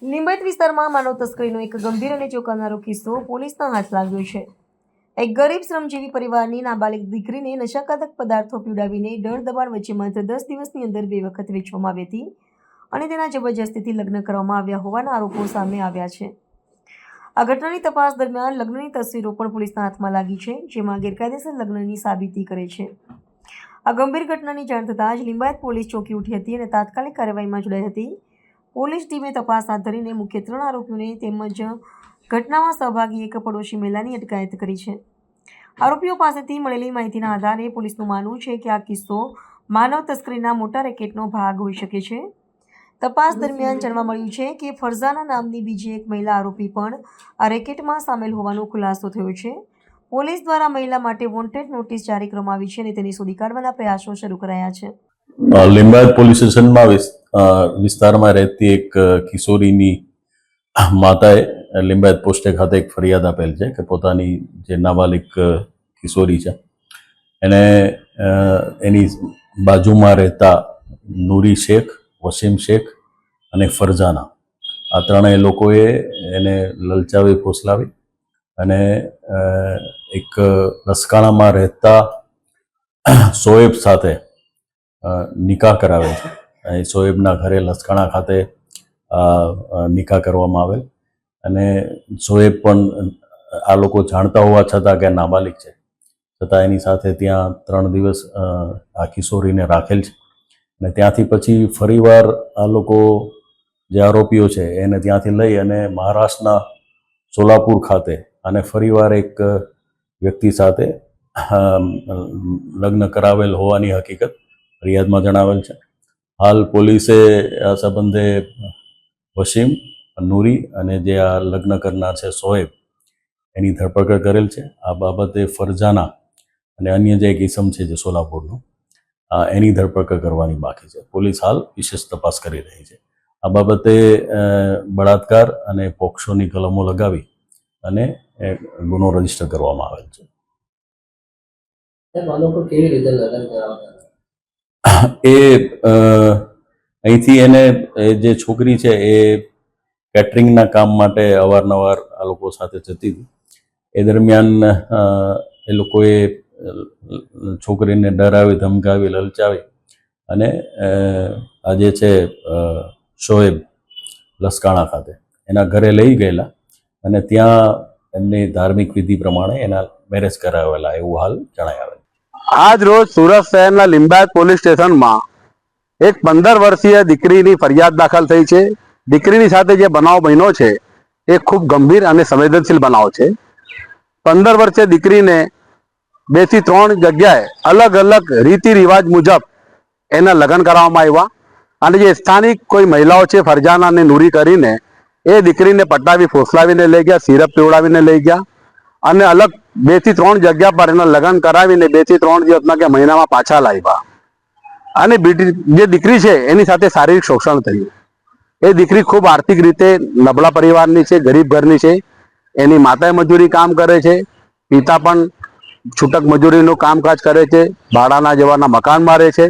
લીંબત વિસ્તારમાં માનવ તસ્કરીનો એક ગંભીર અને ચોંકાવનારો કિસ્સો પોલીસના હાથ લાગ્યો છે। એક ગરીબ શ્રમજીવી પરિવારની નાબાલિગ દીકરીને નશાકારક પદાર્થો પીવડાવીને ડર દબાણ વચ્ચે માત્ર 10 દિવસની અંદર 2 વખત વેચવામાં આવી હતી અને તેના જબરજસ્તીથી લગ્ન કરવામાં આવ્યા હોવાના આરોપો સામે આવ્યા છે। આ ઘટનાની તપાસ દરમિયાન લગ્નની તસવીરો પણ પોલીસના હાથમાં લાગી છે, જેમાં ગેરકાયદેસર લગ્નની સાબિતી કરે છે। આ ગંભીર ઘટનાની જાણ થતાં જ લિંબાયત પોલીસ ચોંકી ઉઠી હતી અને તાત્કાલિક કાર્યવાહીમાં જોડાઈ હતી। પોલીસ ટીમે તપાસ હાથ ધરીને મુખ્ય 3 આરોપીઓને તેમજ ઘટનામાં સહભાગી એક પડોશી મહિલાની અટકાયત કરી છે। આરોપીઓ પાસેથી મળેલી માહિતીના આધારે પોલીસનું માનવું છે કે આ કિસ્સો માનવ તસ્કરીના મોટા રેકેટનો ભાગ હોઈ શકે છે। તપાસ દરમિયાન જાણવા મળ્યું છે કે ફરઝાના નામની બીજી એક મહિલા આરોપી પણ આ રેકેટમાં સામેલ હોવાનો ખુલાસો થયો છે। પોલીસ દ્વારા મહિલા માટે વોન્ટેડ નોટિસ જારી કરવામાં આવી છે અને તેની શોધી કાઢવાના પ્રયાસો શરૂ કરાયા છે। लिंबायत પોલીસ સ્ટેશનમાં વિસ્તારમાં રહેતી એક કિશોરીની માતાએ લિંબાયત પોસ્ટે ખાતે એક ફરિયાદ આપેલ છે કે પોતાની જે નાબાલિગ કિશોરી છે એને એની બાજુમાં રહેતા નૂરી શેખ, વસીમ શેખ અને ફરઝાના આ ત્રણેય લોકોએ એને લલચાવી ફોસલાવી અને એક લસકાણામાં રહેતા શોએબ સાથે નિકાહ કરાવેલ છે। શોએબના ઘરે લસકાણા ખાતે નિકાહ કરવામાં આવેલ અને શોએબ પણ આ લોકો જાણતા હોવા છતાં કે નાબાલિગ છે છતાં એની સાથે ત્યાં 3 દિવસ આ કિશોરીને રાખેલ છે અને ત્યાંથી પછી ફરીવાર આ લોકો જે આરોપીઓ છે એને ત્યાંથી લઈ અને મહારાષ્ટ્રના સોલાપુર ખાતે અને ફરીવાર એક વ્યક્તિ સાથે લગ્ન કરાવેલ હોવાની હકીકત ફરિયાદમાં જણાવેલ છે। હાલ પોલીસે આ સંબંધે વસીમ, નૂરી અને જે આ લગ્ન કરનાર છે શોએબ એની ધરપકડ કરેલ છે। આ બાબતે ફરઝાના અને અન્ય જે એક ઇસમ છે જે સોલાપુરનો એની ધરપકડ કરવાની બાકી છે। પોલીસ હાલ વિશેષ તપાસ કરી રહી છે। આ બાબતે બળાત્કાર અને પોક્સોની કલમો લગાવી અને ગુનો રજીસ્ટર કરવામાં આવેલ છે। એ અહીંથી એને જે છોકરી છે એ કેટરિંગના કામ માટે અવારનવાર આ લોકો સાથે જતી હતી। એ દરમિયાન એ લોકોએ છોકરીને ડરાવી, ધમકાવી, લલચાવી અને આ જે છે શોએબ લસકાણા ખાતે એના ઘરે લઈ ગયેલા અને ત્યાં એમની ધાર્મિક વિધિ પ્રમાણે એના મેરેજ કરાવેલા એવું હાલ જણાય આવે। આજ રોજ સુરત શહેરના લિંબાયત પોલીસ સ્ટેશનમાં એક 15 વર્ષીય દીકરીની ફરિયાદ દાખલ થઈ છે। દીકરીની સાથે જે બનાવ બન્યો છે એ ખૂબ ગંભીર અને સંવેદનશીલ બનાવ છે। 15 વર્ષીય દીકરીને 2 થી 3 જગ્યાએ અલગ અલગ રીતિ રિવાજ મુજબ એના લગ્ન કરવામાં આવ્યા અને જે સ્થાનિક કોઈ મહિલાઓ છે ફરજાના અને નૂરી કરીને એ દીકરીને પટાવી ફોસલાવીને લઈ ગયા, સિરપ પીવડાવીને લઈ ગયા અને અલગ 2 થી 3 જગ્યા પર એના લગ્ન કરાવીને 2 થી 3 દિવસના કે મહિનામાં પાછા લાવ્યા અને જે દીકરી છે એની સાથે શારીરિક શોષણ થયું। એ દીકરી ખૂબ આર્થિક રીતે નબળા પરિવારની છે, ગરીબ ઘરની છે। એની માતાએ મજૂરી કામ કરે છે, પિતા પણ છૂટક મજૂરીનું કામકાજ કરે છે, ભાડાના જેવાના મકાનમાં રહે છે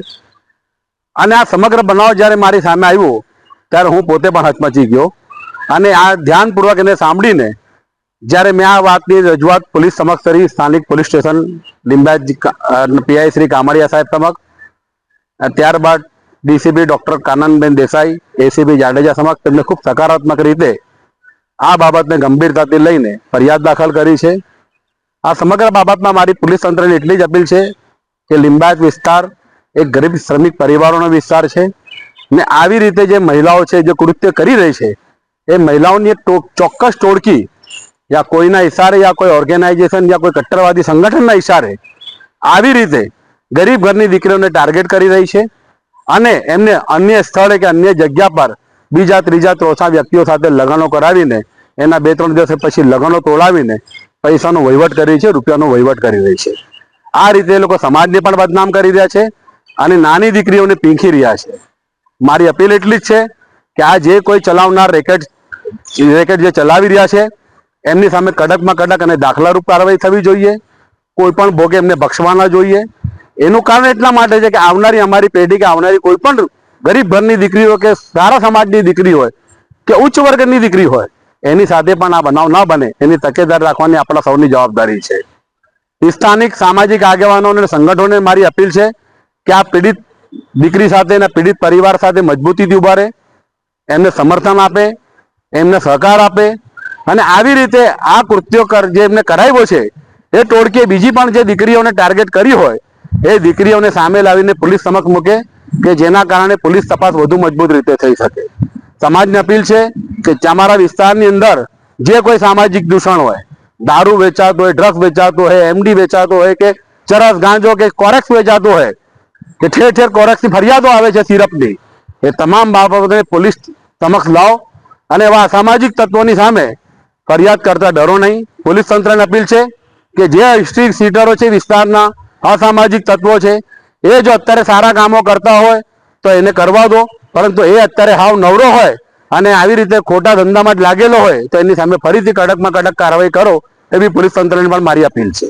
અને આ સમગ્ર બનાવ જ્યારે મારી સામે આવ્યો ત્યારે હું પોતે પણ હચમચી ગયો અને આ ધ્યાનપૂર્વક એને સાંભળીને જ્યારે મેં આ વાતની રજૂઆત પોલીસ સમક્ષ કરી, સ્થાનિક police station Limbayat PI Shri Kamdiya સાહેબ સમક્ષ, ત્યારબાદ DCP doctor Kananben Desai, ACP Jadeja સમક્ષ તેમને ખૂબ સકારાત્મક રીતે આ બાબતને ગંભીરતાથી લઈને ફરિયાદ દાખલ કરી છે। આ સમગ્ર બાબતમાં મારી પોલીસ તંત્રને એટલી જ અપીલ છે કે લિંબાયત વિસ્તાર એક ગરીબ શ્રમિક પરિવારોનો વિસ્તાર છે ને આવી રીતે જે મહિલાઓ છે જે કૃત્ય કરી રહી છે એ મહિલાઓની એક ચોક્કસ ટોળકી યા કોઈના ઇશારે યા કોઈ ઓર્ગેનાઇઝેશન યા કોઈ કટ્ટરવાદી સંગઠનના ઇશારે આવી રીતે ગરીબ ઘરની દીકરીઓને ટાર્ગેટ કરી રહી છે અને એમને અન્ય સ્થળે કે અન્ય જગ્યા પર બીજા, ત્રીજા, ચોથા વ્યક્તિઓ સાથે લગ્નો કરાવીને એના 2-3 દિવસ પછી લગ્નો તોડાવીને પૈસાનો વહીવટ કરી છે, રૂપિયાનો વહીવટ કરી રહી છે। આ રીતે એ લોકો સમાજને પણ બદનામ કરી રહ્યા છે અને નાની દીકરીઓને પીંખી રહ્યા છે। મારી અપીલ એટલી જ છે કે આ જે કોઈ ચલાવનાર રેકેટ જે ચલાવી રહ્યા છે એમની સામે કડકમાં કડક અને દાખલારૂપ કાર્યવાહી થવી જોઈએ। કોઈ પણ ભોગે એમને બક્ષવા ન જોઈએ। એનું કારણ એટલા માટે છે કે આવનારી અમારી પેઢી કે આવનારી કોઈ પણ ગરીબ ઘરની દીકરી હોય કે સારા સમાજની દીકરી હોય કે ઉચ્ચ વર્ગની દીકરી હોય એની સાથે પણ આ બનાવ ન બને એની તકેદારી રાખવાની આપણા સૌની જવાબદારી છે. સ્થાનિક સામાજિક આગેવાનો અને સંગઠનોને મારી અપીલ છે કે આ પીડિત દીકરી સાથે અને પીડિત પરિવાર સાથે મજબૂતીથી ઉભા રહે, એમને સમર્થન આપે, એમને સહકાર આપે અને આવી રીતે આ કૃત્યો જે એમને કરાવ્યો છે એ ટોળકીએ બીજી પણ જે દીકરીઓને ટાર્ગેટ કરી હોય એ દીકરીઓને સામે લાવીને પોલીસ સમક્ષ મૂકે કે જેના કારણે પોલીસ તપાસ વધુ મજબૂત રીતે થઈ શકે. સમાજને અપીલ છે કે તમારા વિસ્તારની અંદર જે કોઈ સામાજિક દૂષણ હોય, દારૂ વેચાતો હોય, ડ્રગ્સ વેચાતો હોય, એમડી વેચાતો હોય કે ચરસ ગાંજો કે કોરેક્સ વેચાતો હોય કે ઠેર ઠેર કોરેક્સની ફરિયાદો આવે છે સિરપની, એ તમામ બાબતોને પોલીસ સમક્ષ લાવો અને એવા અસામાજિક તત્વોની સામે ફરિયાદ કરતા ડરો નહીં. પોલીસ તંત્રને અપીલ છે કે જે સ્ટ્રીટ સીટરો છે, વિસ્તારના અસામાજિક તત્વો છે, એ જો અત્યારે સારા કામો કરતા હોય તો એને કરવા દો, પરંતુ એ અત્યારે હાવ નવરો હોય અને આવી રીતે ખોટા ધંધામાં જ લાગેલો હોય તો એની સામે ફરીથી કડકમાં કડક કાર્યવાહી કરો એવી પોલીસ તંત્રને પણ મારી અપીલ છે.